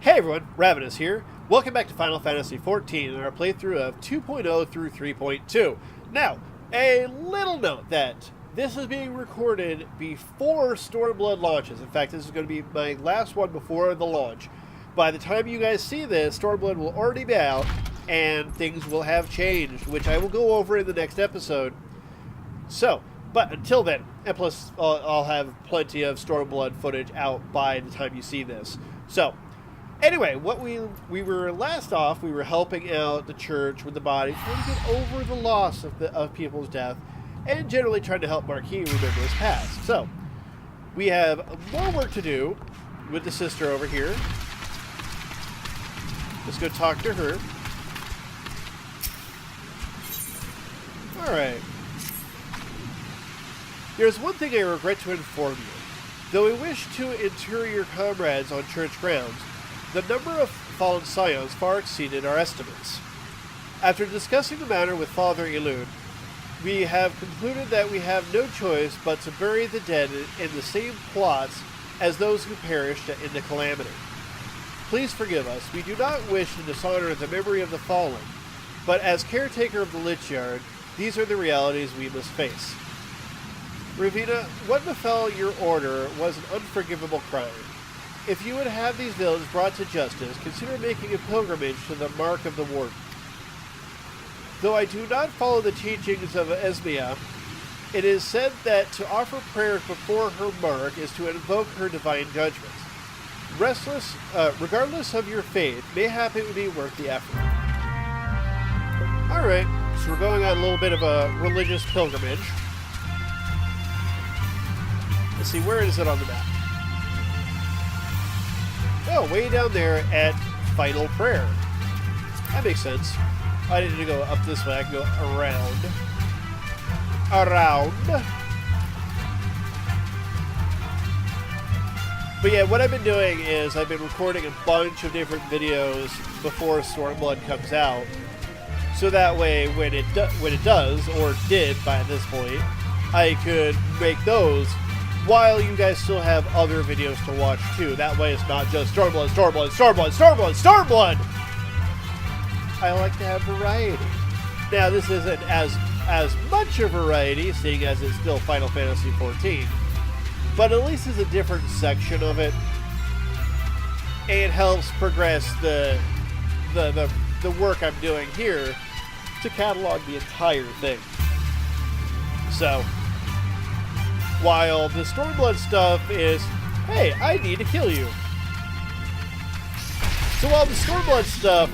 Hey everyone, Ravinous here. Welcome back to Final Fantasy XIV and our playthrough of 2.0 through 3.2. Now, a little note that this is being recorded before Stormblood launches. In fact, this is going to be my last one before the launch. By the time you guys see this, Stormblood will already be out and things will have changed, which I will go over in the next episode. So, but until then, and plus I'll have plenty of Stormblood footage out by the time you see this. So, anyway, what we were last off, we were helping out the church with the bodies, trying to get over the loss of people's death, and generally trying to help Marque remember his past. So, we have more work to do with the sister over here. Let's go talk to her. Alright. There's one thing I regret to inform you. Though we wish to inter your comrades on church grounds, the number of fallen scions far exceeded our estimates. After discussing the matter with Father Elune, we have concluded that we have no choice but to bury the dead in the same plots as those who perished in the calamity. Please forgive us. We do not wish to dishonor the memory of the fallen, but as caretaker of the Lich Yard, these are the realities we must face. Ravinous, what befell your order was an unforgivable crime. If you would have these villains brought to justice, consider making a pilgrimage to the Marque of the Warden. Though I do not follow the teachings of Esmia, it is said that to offer prayers before her Marque is to invoke her divine judgments. Regardless of your faith, mayhap it would be worth the effort. Alright, so we're going on a little bit of a religious pilgrimage. Let's see, where is it on the map? Oh, way down there at Final Prayer. That makes sense. I need to go up this way. I can go around. But yeah, what I've been doing is I've been recording a bunch of different videos before Stormblood comes out. So that way, when it does, or did by this point, I could make those while you guys still have other videos to watch too. That way it's not just Stormblood, Stormblood, Stormblood, Stormblood, Stormblood! I like to have variety. Now this isn't as much a variety, seeing as it's still Final Fantasy XIV, but at least it's a different section of it. And it helps progress the work I'm doing here to catalog the entire thing. So, while the Stormblood stuff is, hey, I need to kill you. So while the Stormblood stuff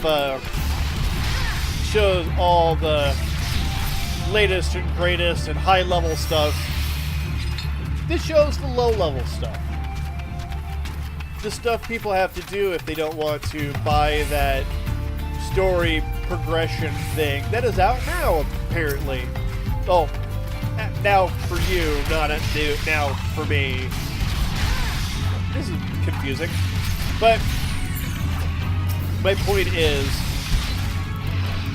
shows all the latest and greatest and high-level stuff, this shows the low-level stuff. The stuff people have to do if they don't want to buy that story progression thing that is out now, apparently. Oh, now for you, not now for me. This is confusing. But my point is,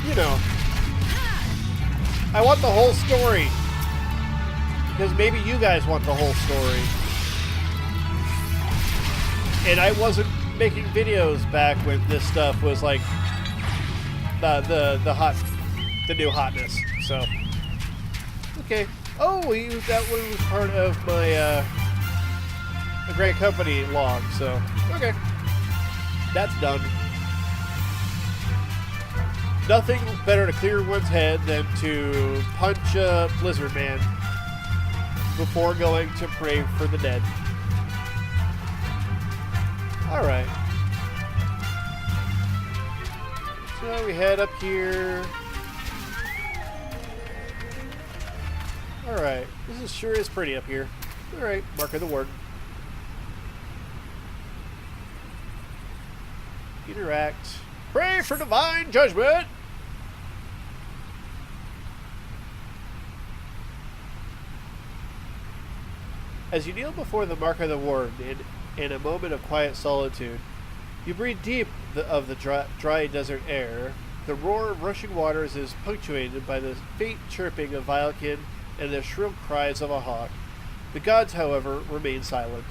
you know, I want the whole story. Because maybe you guys want the whole story. And I wasn't making videos back when this stuff was like the new hotness. So okay. Oh, that one was part of my a Great Company log. So okay, that's done. Nothing better to clear one's head than to punch a Blizzard Man before going to pray for the dead. Alright. So we head up here. Alright. This sure is pretty up here. Alright, Marque of the Warden. Interact. Pray for divine judgment! As you kneel before the Marque of the Warden in a moment of quiet solitude, you breathe deep of the dry desert air. The roar of rushing waters is punctuated by the faint chirping of violkin and the shrill cries of a hawk. The gods, however, remain silent.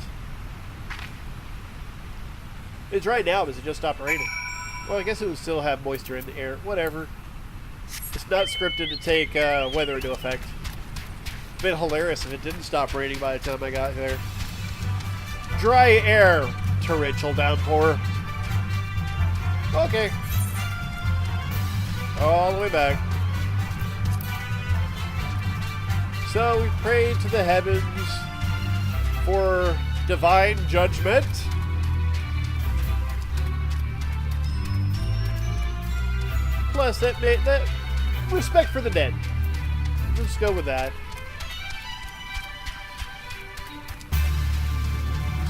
It's dry now because it just stopped raining. Well, I guess it would still have moisture in the air. Whatever. It's not scripted to take weather into effect. It'd been hilarious if it didn't stop raining by the time I got there. Dry air, torrential downpour. Okay. All the way back. So we pray to the heavens for divine judgment. Plus that respect for the dead. Let's go with that.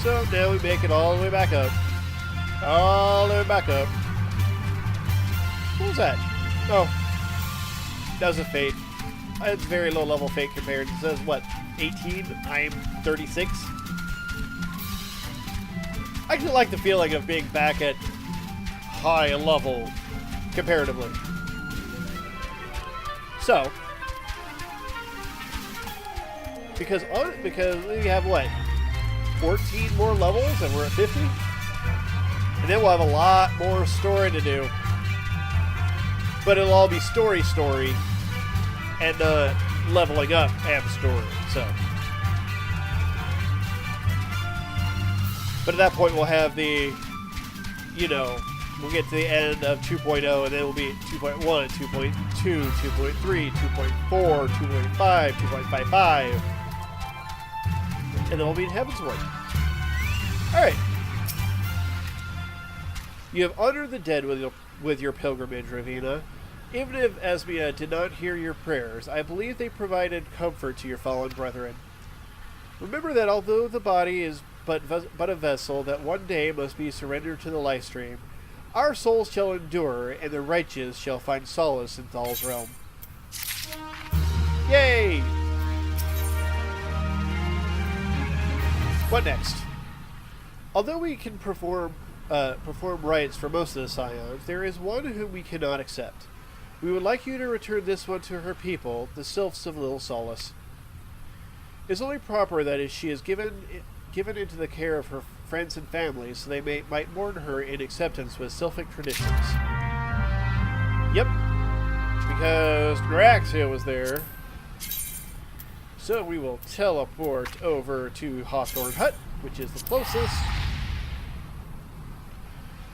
So now we make it all the way back up. All the way back up. What was that? Oh. That was a fate. It's very low level fate compared. It says, what, 18? I'm 36? I actually like the feeling of being back at high level comparatively. So, because we have what, 14 more levels and we're at 50? And then we'll have a lot more story to do. But it'll all be story and leveling up and story. So, but at that point we'll have the, we'll get to the end of 2.0 and then we'll be 2.1, 2.2, 2.3, 2.4, 2.5, 2.55. And then we'll be in Heavensward. Alright. You have honored the dead with your pilgrimage, Ravinous. Even if Esmia did not hear your prayers, I believe they provided comfort to your fallen brethren. Remember that although the body is but a vessel that one day must be surrendered to the life stream, our souls shall endure, and the righteous shall find solace in Thal's realm. Yay! What next? Although we can perform rites for most of the Scions, there is one whom we cannot accept. We would like you to return this one to her people, the Sylphs of Little Solace. It is only proper that as she is given into the care of her friends and family, so they might mourn her in acceptance with Sylphic traditions. Yep, because Noraxia was there. So we will teleport over to Hawthorne Hut, which is the closest.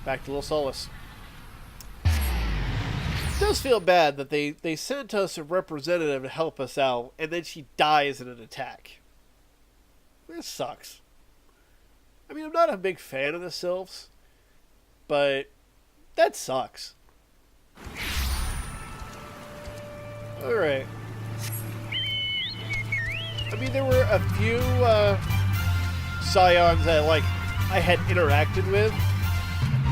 Back to Little Solace. It does feel bad that they sent us a representative to help us out, and then she dies in an attack. This sucks. I mean, I'm not a big fan of the Sylphs, but that sucks. Alright. I mean, there were a few Scions that, I had interacted with,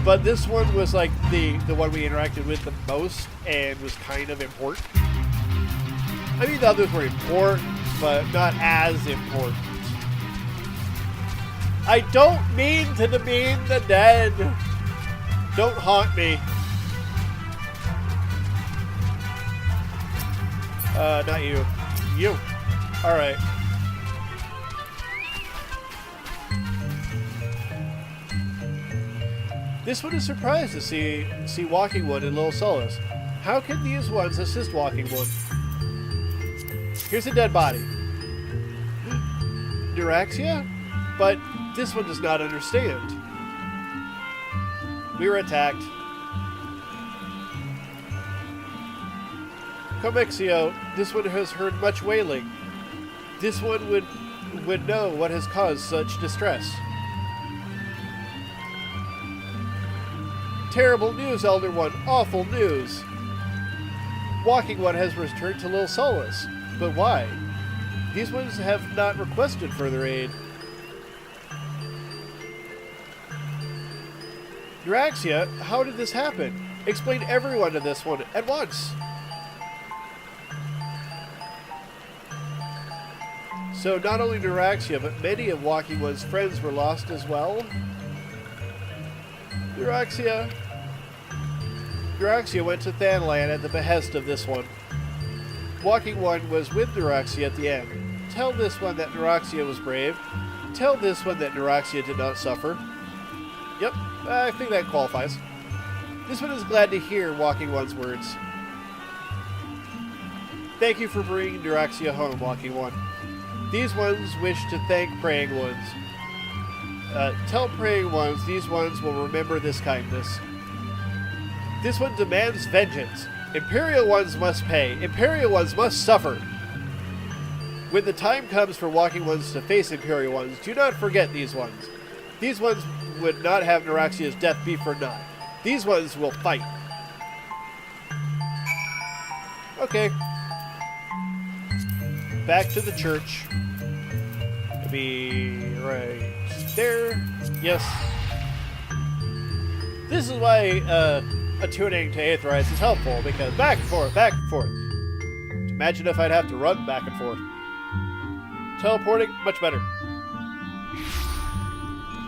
but this one was, the one we interacted with the most and was kind of important. I mean, the others were important, but not as important. I don't mean to demean the dead. Don't haunt me. Not you. You. Alright. This one is surprised to see Walking One in Little Solace. How can these ones assist Walking One? Here's a dead body. Noraxia? But this one does not understand. We were attacked. Comexio, this one has heard much wailing. This one would know what has caused such distress. Terrible news, Elder One. Awful news. Walking One has returned to Little Solace. But why? These ones have not requested further aid. Noraxia, how did this happen? Explain everyone to this one at once. So not only Noraxia, but many of Walking One's friends were lost as well? Noraxia went to Thanland at the behest of this one. Walking One was with Noraxia at the end. Tell this one that Noraxia was brave. Tell this one that Noraxia did not suffer. Yep, I think that qualifies. This one is glad to hear Walking One's words. Thank you for bringing Neuraxia home, Walking One. These ones wish to thank Praying Ones. Tell Praying Ones these ones will remember this kindness. This one demands vengeance. Imperial Ones must pay. Imperial Ones must suffer. When the time comes for Walking Ones to face Imperial Ones, do not forget these ones. These ones would not have Neuraxia's death be for naught. These ones will fight. Okay. Back to the church. It'll be right there. Yes. This is why attuning to Aetherites is helpful, because back and forth, back and forth. Imagine if I'd have to run back and forth. Teleporting, much better.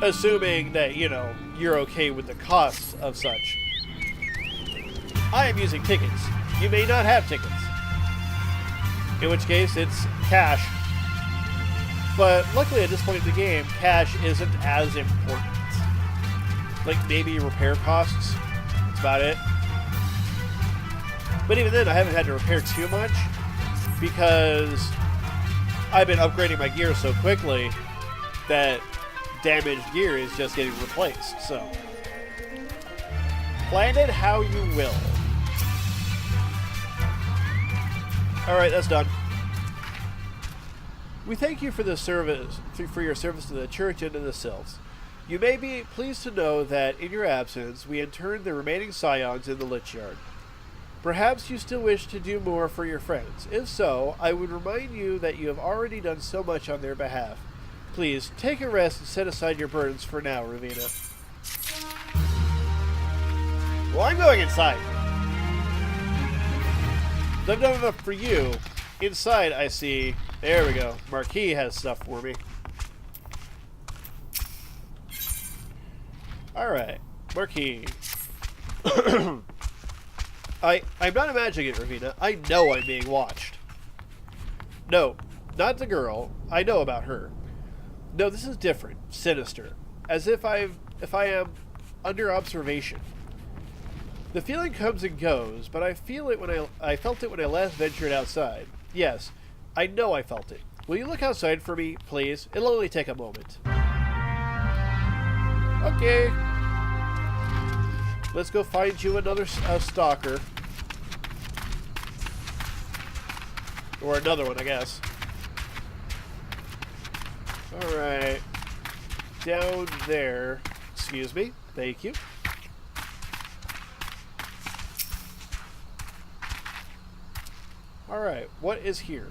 Assuming that, you know, you're okay with the costs of such. I am using tickets. You may not have tickets. In which case, it's cash. But luckily at this point in the game, cash isn't as important. Like maybe repair costs. That's about it. But even then, I haven't had to repair too much because I've been upgrading my gear so quickly that damaged gear is just getting replaced. So, plan it how you will. Alright, that's done. We thank you for the service, for your service to the church and to the sylphs. You may be pleased to know that in your absence, we interned the remaining scions in the Lich Yard. Perhaps you still wish to do more for your friends. If so, I would remind you that you have already done so much on their behalf. Please, take a rest and set aside your burdens for now, Ravinous. Well, I'm going inside. I've done enough for you. Inside, I see... There we go. Marque has stuff for me. Alright. Marque. I'm not imagining it, Ravina. I know I'm being watched. No, not the girl. I know about her. No, this is different. Sinister. As if I am under observation. The feeling comes and goes, but I feel it when I felt it when I last ventured outside. Yes, I know I felt it. Will you look outside for me, please? It'll only take a moment. Okay. Let's go find you another stalker. Or another one, I guess. Alright. Down there. Excuse me. Thank you. Alright, what is here?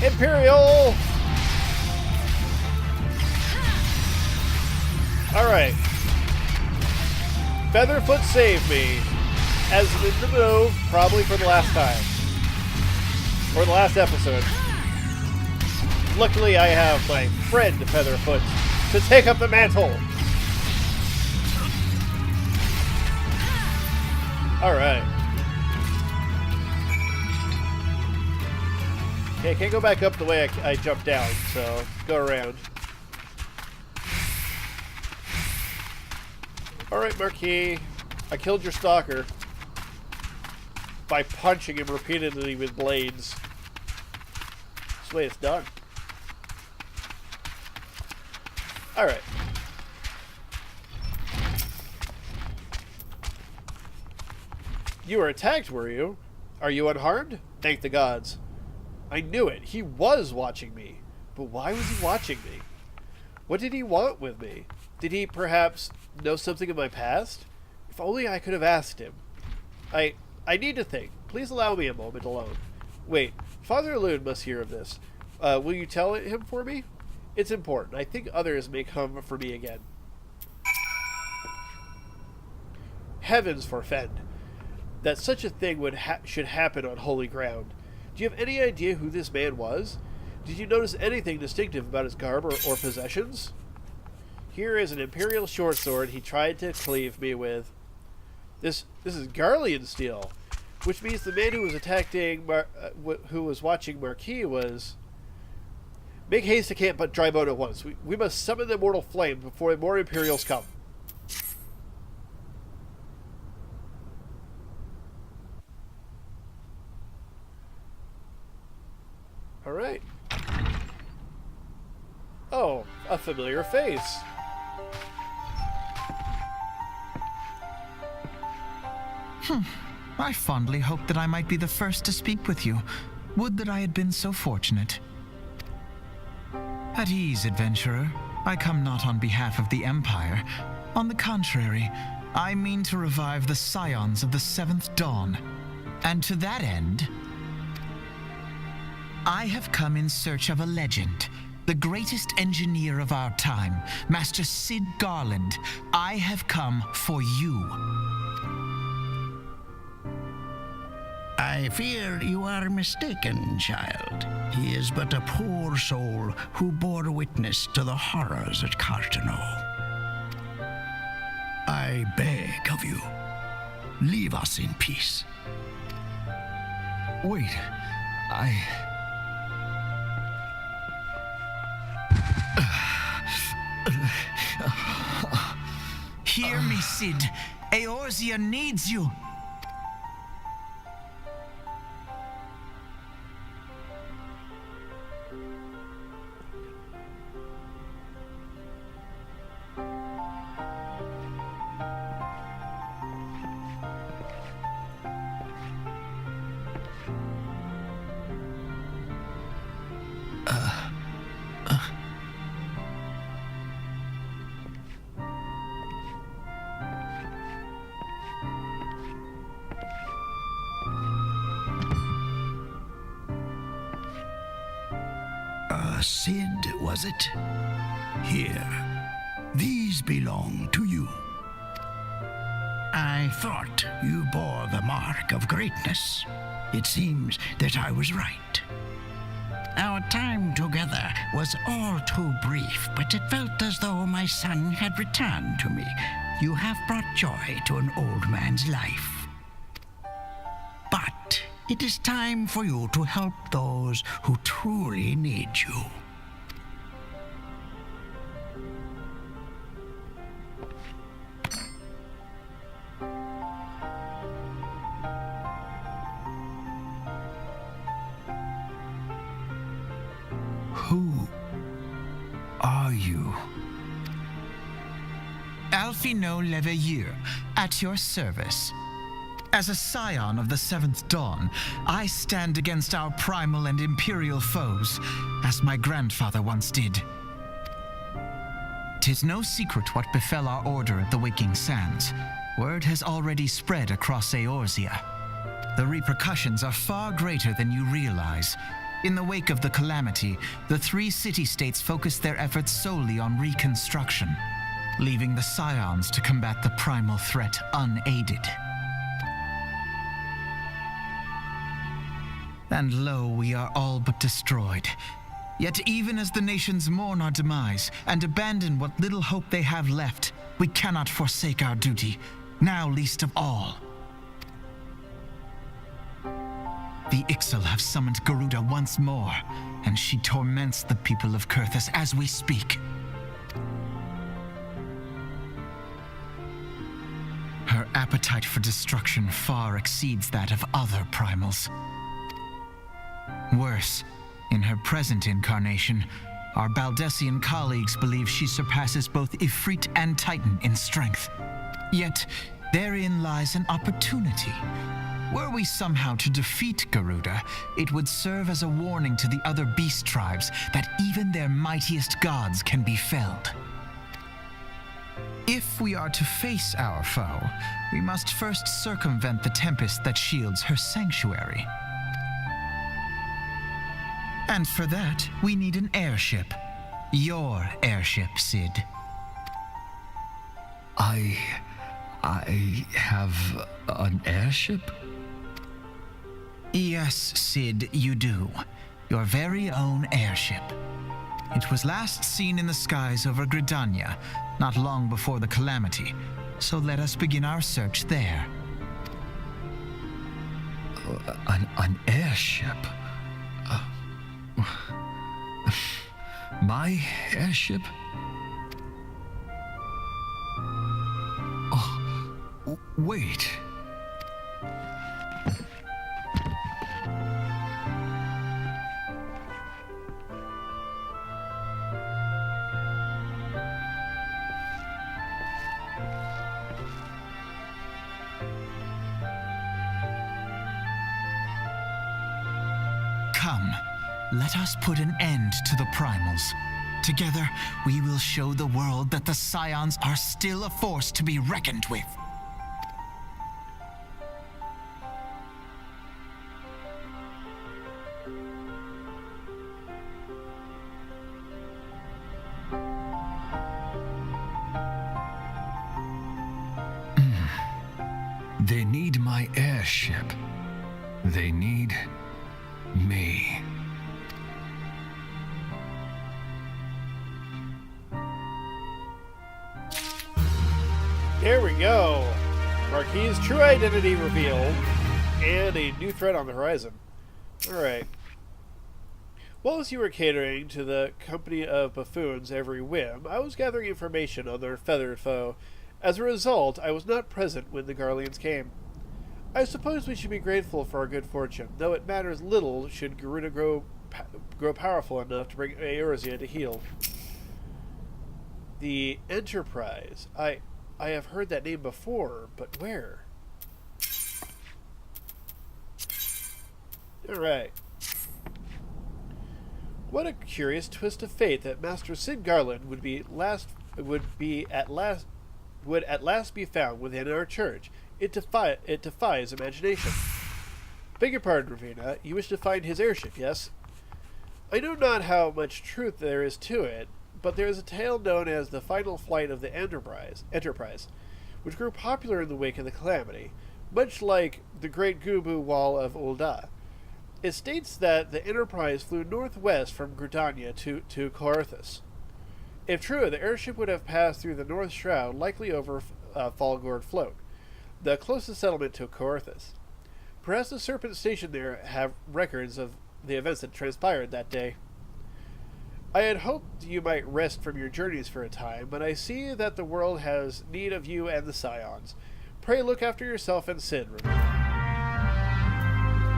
Imperial! Alright. Featherfoot saved me. As in the move, probably for the last time. Or the last episode. Luckily, I have my friend Featherfoot to take up the mantle. Alright. Okay, I can't go back up the way I jumped down, so go around. Alright, Marque. I killed your stalker by punching him repeatedly with blades. This way it's done. Alright. You were attacked, were you? Are you unharmed? Thank the gods. I knew it. He was watching me. But why was he watching me? What did he want with me? Did he perhaps know something of my past? If only I could have asked him. I need to think. Please allow me a moment alone. Wait, Father Lune must hear of this. Will you tell him for me? It's important. I think others may come for me again. Heavens forfend. That such a thing should happen on holy ground. Do you have any idea who this man was? Did you notice anything distinctive about his garb or possessions? Here is an Imperial short sword he tried to cleave me with. This is Garlean steel, which means the man who was attacking who was watching Marque was... Make haste, I can't but drive out at once. We must summon the immortal flame before more Imperials come. Alright. Oh, a familiar face. I fondly hoped that I might be the first to speak with you. Would that I had been so fortunate. At ease, adventurer. I come not on behalf of the Empire. On the contrary, I mean to revive the scions of the Seventh Dawn. And to that end, I have come in search of a legend. The greatest engineer of our time, Master Cid Garland. I have come for you. I fear you are mistaken, child. He is but a poor soul who bore witness to the horrors at Cartano. I beg of you, leave us in peace. Wait, Hear me, Cid. Eorzea needs you. Cid, was it? Here. These belong to you. I thought you bore the mark of greatness. It seems that I was right. Our time together was all too brief, but it felt as though my son had returned to me. You have brought joy to an old man's life. But it is time for you to help those who truly need you. Who are you? Alphino Leveilleur, at your service. As a scion of the Seventh Dawn, I stand against our primal and imperial foes, as my grandfather once did. 'Tis no secret what befell our order at the Waking Sands. Word has already spread across Eorzea. The repercussions are far greater than you realize. In the wake of the calamity, the three city-states focused their efforts solely on reconstruction, leaving the scions to combat the primal threat unaided. And lo, we are all but destroyed. Yet even as the nations mourn our demise and abandon what little hope they have left, we cannot forsake our duty, now least of all. The Ixal have summoned Garuda once more, and she torments the people of Kurthus as we speak. Her appetite for destruction far exceeds that of other primals. Worse, in her present incarnation, our Baldessian colleagues believe she surpasses both Ifrit and Titan in strength. Yet, therein lies an opportunity. Were we somehow to defeat Garuda, it would serve as a warning to the other beast tribes that even their mightiest gods can be felled. If we are to face our foe, we must first circumvent the tempest that shields her sanctuary. And for that, we need an airship. Your airship, Cid. I have an airship? Yes, Cid, you do. Your very own airship. It was last seen in the skies over Gridania, not long before the calamity. So let us begin our search there. An airship? My airship? Oh, wait. Come, let us put an end to the primals. Together, we will show the world that the Scions are still a force to be reckoned with. They need my airship. They need me. There we go. Marquis' true identity revealed, and a new threat on the horizon. Alright. While you were catering to the company of buffoons' every whim, I was gathering information on their feathered foe. As a result, I was not present when the Garleans came. I suppose we should be grateful for our good fortune, though it matters little should Garuda grow powerful enough to bring Eorzea to heel. The Enterprise. I have heard that name before, but where? Alright. What a curious twist of fate that Master Sid Garland would at last be found within our church. It defies imagination. Beg your pardon, Ravina. You wish to find his airship, yes? I know not how much truth there is to it, but there is a tale known as the final flight of the Enterprise, which grew popular in the wake of the Calamity, much like the Great Gubu Wall of Ul'dah. It states that the Enterprise flew northwest from Gridania to Coarthus. If true, the airship would have passed through the North Shroud, likely over Falgord Float, the closest settlement to Coarthus. Perhaps the Serpent stationed there have records of the events that transpired that day. I had hoped you might rest from your journeys for a time, but I see that the world has need of you and the Scions. Pray look after yourself and Sid.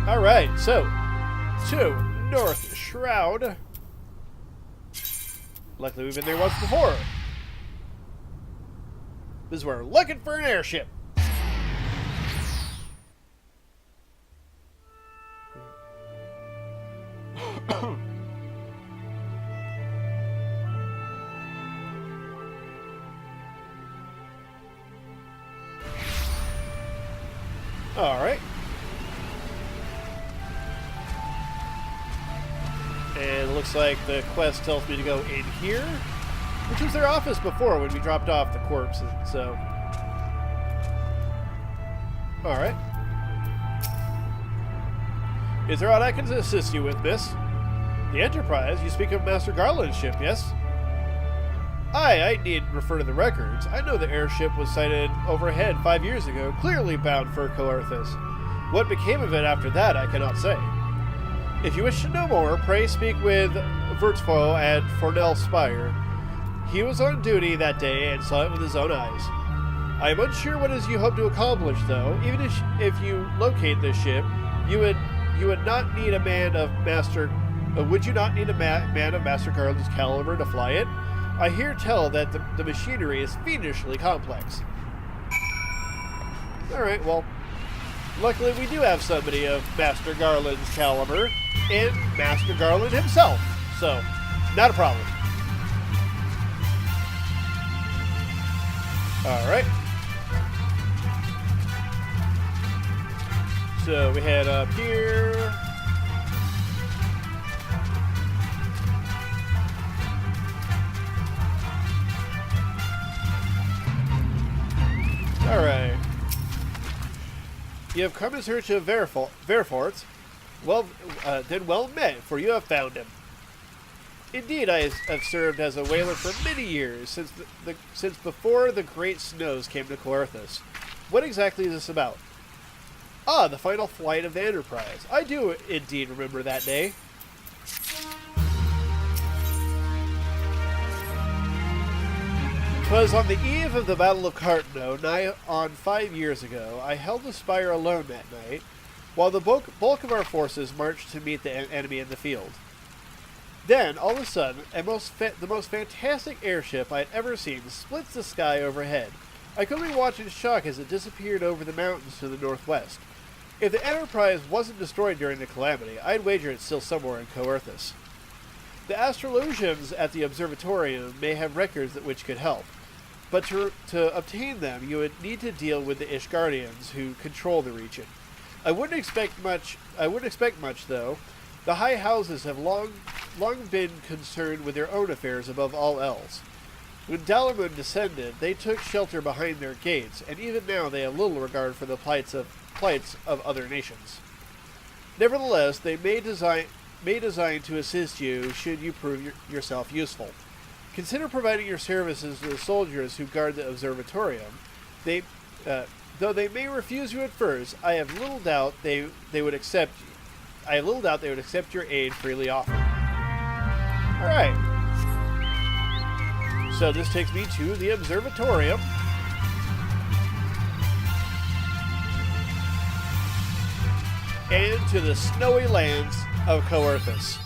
Alright, so, to North Shroud. Luckily we've been there once before. This is where we're looking for an airship. Alright. And it looks like the quest tells me to go in here, which was their office before when we dropped off the corpses, so. Alright. Is there aught I can assist you with, miss? The Enterprise? You speak of Master Garland's ship, yes? I need refer to the records. I know the airship was sighted overhead 5 years ago, clearly bound for Coarthus. What became of it after that, I cannot say. If you wish to know more, pray speak with Vertfo at Fornell Spire. He was on duty that day and saw it with his own eyes. I am unsure what it is you hope to accomplish, though. Even if you locate this ship, you would not need a man of Master. Would you not need a man of Master Garland's caliber to fly it? I hear tell that the machinery is fiendishly complex. Alright, well, luckily we do have somebody of Master Garland's caliber, and Master Garland himself, so, not a problem. Alright. So we head up here. Alright. You have come in search of Verfort. Well, then well met, for you have found him. Indeed, I have served as a whaler for many years, since before the great snows came to Coarthus. What exactly is this about? Ah, the final flight of the Enterprise. I do indeed remember that day. 'Twas on the eve of the Battle of Cartno, nigh on 5 years ago. I held the spire alone that night, while the bulk of our forces marched to meet the enemy in the field. Then, all of a sudden, the most fantastic airship I had ever seen splits the sky overhead. I could only watch in shock as it disappeared over the mountains to the northwest. If the Enterprise wasn't destroyed during the calamity, I'd wager it's still somewhere in Coerthas. The astrologians at the observatorium may have records which could help, but to obtain them, you would need to deal with the Ishgardians who control the region. I wouldn't expect much, though. The high houses have long been concerned with their own affairs above all else. When Dalamun descended, they took shelter behind their gates, and even now they have little regard for the plights of other nations. Nevertheless, they may design to assist you should you prove yourself useful. Consider providing your services to the soldiers who guard the observatorium. Though they may refuse you at first, I have little doubt they would accept your aid freely offered. All right. So this takes me to the observatorium. And to the snowy lands of Coerthas.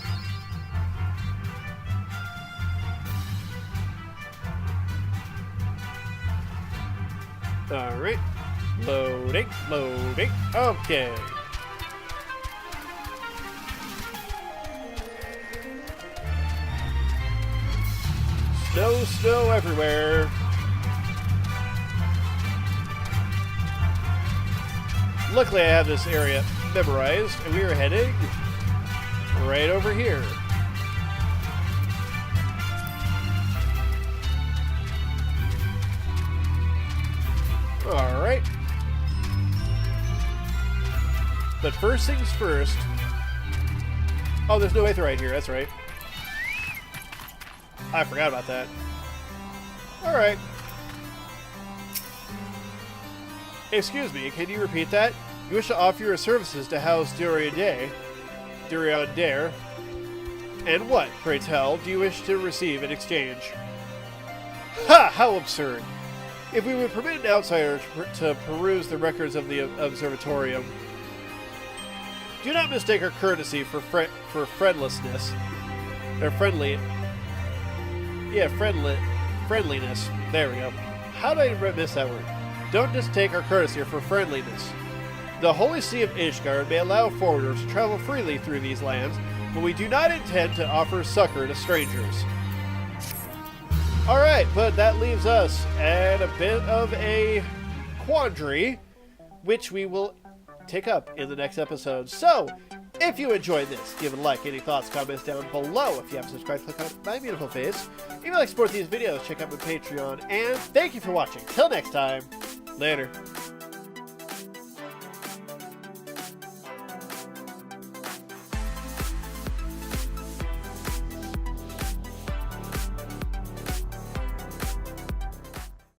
Alright. Loading. Okay. Snow everywhere. Luckily I have this area memorized, and we are heading right over here. Alright. But first things first. Oh, there's no way through right here, that's right. I forgot about that. Alright. Excuse me, can you repeat that? You wish to offer your services to House Durian Dare. And what, pray tell, do you wish to receive in exchange? Ha! How absurd! If we would permit an outsider to peruse the records of the observatorium, do not mistake our courtesy for friendlessness. Or friendliness. There we go. How did I miss that word? Don't mistake our courtesy for friendliness. The Holy See of Ishgard may allow foreigners to travel freely through these lands, but we do not intend to offer succor to strangers. Alright, but that leaves us at a bit of a quandary, which we will take up in the next episode. So, if you enjoyed this, give it a like. Any thoughts, comments down below. If you haven't subscribed, click on my beautiful face. If you like to support these videos, check out my Patreon. And thank you for watching. Till next time, later.